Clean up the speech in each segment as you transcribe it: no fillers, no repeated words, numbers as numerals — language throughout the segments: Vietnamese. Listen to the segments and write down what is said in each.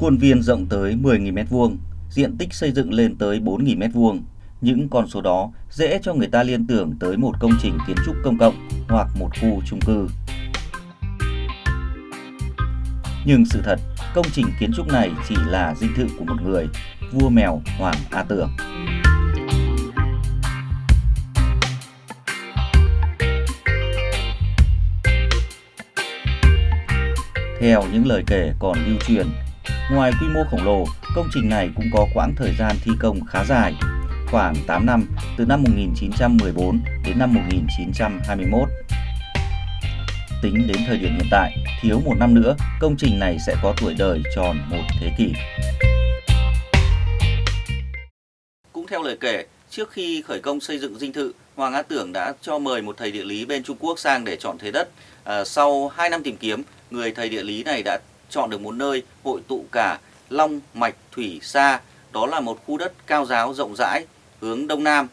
Khuôn viên rộng tới 10.000 m², diện tích xây dựng lên tới 4.000 m². Những con số đó dễ cho người ta liên tưởng tới một công trình kiến trúc công cộng hoặc một khu chung cư. Nhưng sự thật, công trình kiến trúc này chỉ là dinh thự của một người, vua mèo Hoàng A Tưởng. Theo những lời kể còn lưu truyền, ngoài quy mô khổng lồ, công trình này cũng có quãng thời gian thi công khá dài, khoảng 8 năm, từ năm 1914 đến năm 1921. Tính đến thời điểm hiện tại, thiếu một năm nữa, công trình này sẽ có tuổi đời tròn một thế kỷ. Cũng theo lời kể, trước khi khởi công xây dựng dinh thự, Hoàng Á Tưởng đã cho mời một thầy địa lý bên Trung Quốc sang để chọn thế đất. Sau 2 năm tìm kiếm, người thầy địa lý này đã chọn được một nơi hội tụ cả long, mạch, thủy, sa. Đó là một khu đất cao ráo rộng rãi, hướng đông nam.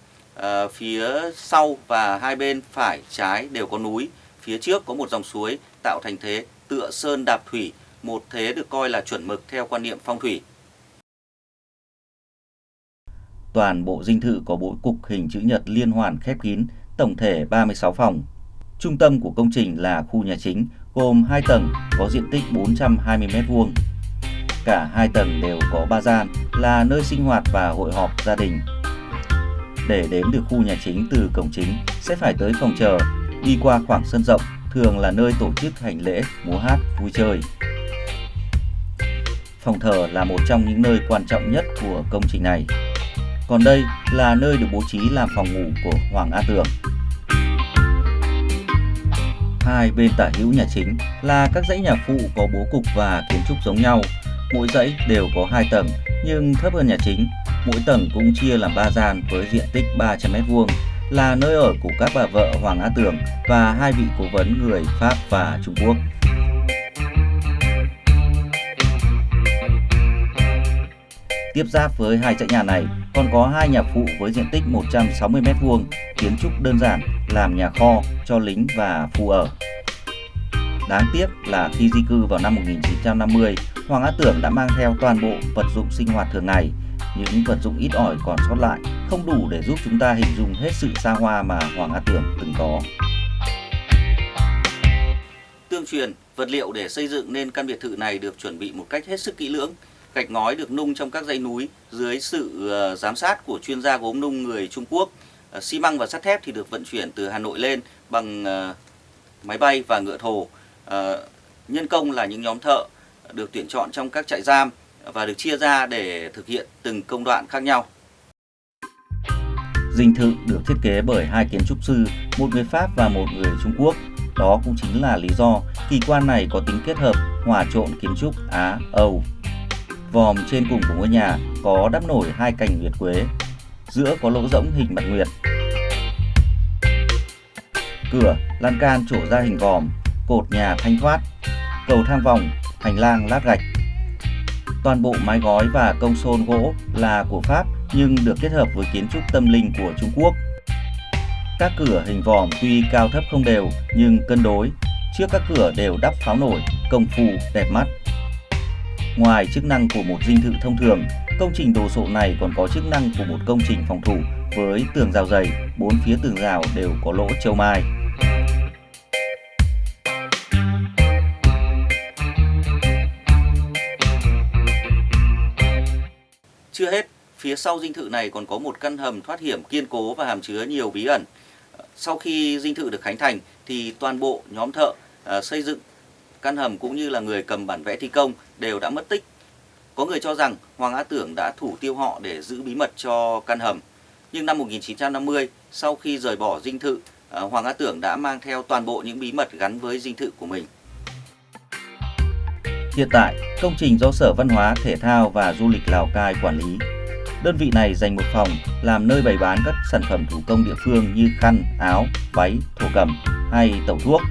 Phía sau và hai bên phải trái đều có núi. Phía trước có một dòng suối tạo thành thế tựa sơn đạp thủy, một thế được coi là chuẩn mực theo quan niệm phong thủy. Toàn bộ dinh thự có bố cục hình chữ nhật liên hoàn khép kín, tổng thể 36 phòng. Trung tâm của công trình là khu nhà chính, gồm 2 tầng, có diện tích 420 m². Cả 2 tầng đều có ba gian, là nơi sinh hoạt và hội họp gia đình. Để đến được khu nhà chính từ cổng chính, sẽ phải tới phòng chờ, đi qua khoảng sân rộng, thường là nơi tổ chức hành lễ, múa hát, vui chơi. Phòng thờ là một trong những nơi quan trọng nhất của công trình này. Còn đây là nơi được bố trí làm phòng ngủ của Hoàng A Tưởng. Hai bên tả hữu nhà chính là các dãy nhà phụ có bố cục và kiến trúc giống nhau. Mỗi dãy đều có 2 tầng nhưng thấp hơn nhà chính. Mỗi tầng cũng chia làm 3 gian với diện tích 300 m², là nơi ở của các bà vợ Hoàng Á Tưởng và 2 vị cố vấn người Pháp và Trung Quốc. Tiếp giáp với 2 dãy nhà này còn có 2 nhà phụ với diện tích 160 m², kiến trúc đơn giản, làm nhà kho cho lính và phu ở. Đáng tiếc là khi di cư vào năm 1950, Hoàng Á Tưởng đã mang theo toàn bộ vật dụng sinh hoạt thường ngày. Những vật dụng ít ỏi còn sót lại không đủ để giúp chúng ta hình dung hết sự xa hoa mà Hoàng Á Tưởng từng có. Tương truyền, vật liệu để xây dựng nên căn biệt thự này được chuẩn bị một cách hết sức kỹ lưỡng. Gạch ngói được nung trong các dãy núi dưới sự giám sát của chuyên gia gốm nung người Trung Quốc. Xi măng và sắt thép thì được vận chuyển từ Hà Nội lên bằng máy bay và ngựa thồ. Nhân công là những nhóm thợ được tuyển chọn trong các trại giam và được chia ra để thực hiện từng công đoạn khác nhau. Dinh thự được thiết kế bởi 2 kiến trúc sư, một người Pháp và một người Trung Quốc. Đó cũng chính là lý do kỳ quan này có tính kết hợp hòa trộn kiến trúc Á-Âu. Vòm trên cùng của ngôi nhà có đắp nổi 2 cành nguyệt quế, giữa có lỗ rỗng hình mặt nguyệt. Cửa, lan can trổ ra hình vòm, cột nhà thanh thoát, cầu thang vòng, hành lang lát gạch. Toàn bộ mái ngói và công sôn gỗ là của Pháp nhưng được kết hợp với kiến trúc tâm linh của Trung Quốc. Các cửa hình vòm tuy cao thấp không đều nhưng cân đối, trước các cửa đều đắp pháo nổi, công phu đẹp mắt. Ngoài chức năng của một dinh thự thông thường, công trình đồ sộ này còn có chức năng của một công trình phòng thủ với tường rào dày, 4 phía tường rào đều có lỗ châu mai. Chưa hết, phía sau dinh thự này còn có một căn hầm thoát hiểm kiên cố và hàm chứa nhiều bí ẩn. Sau khi dinh thự được khánh thành thì toàn bộ nhóm thợ xây dựng căn hầm cũng như là người cầm bản vẽ thi công đều đã mất tích. Có người cho rằng Hoàng Á Tưởng đã thủ tiêu họ để giữ bí mật cho căn hầm. Nhưng năm 1950, sau khi rời bỏ dinh thự, Hoàng Á Tưởng đã mang theo toàn bộ những bí mật gắn với dinh thự của mình. Hiện tại, công trình do Sở Văn hóa, Thể thao và Du lịch Lào Cai quản lý. Đơn vị này dành một phòng làm nơi bày bán các sản phẩm thủ công địa phương như khăn, áo, váy, thổ cẩm hay tẩu thuốc.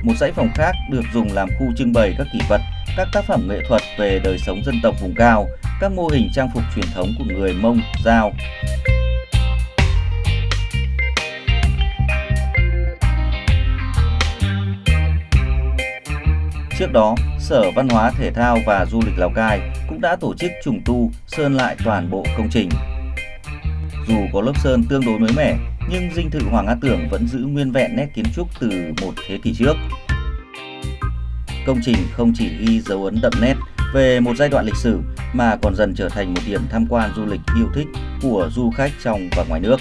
Một dãy phòng khác được dùng làm khu trưng bày các kỷ vật, các tác phẩm nghệ thuật về đời sống dân tộc vùng cao, các mô hình trang phục truyền thống của người Mông, Dao. Trước đó, Sở Văn hóa Thể thao và Du lịch Lào Cai cũng đã tổ chức trùng tu, sơn lại toàn bộ công trình. Dù có lớp sơn tương đối mới mẻ, nhưng dinh thự Hoàng Á Tưởng vẫn giữ nguyên vẹn nét kiến trúc từ một thế kỷ trước. Công trình không chỉ ghi dấu ấn đậm nét về một giai đoạn lịch sử mà còn dần trở thành một điểm tham quan du lịch yêu thích của du khách trong và ngoài nước.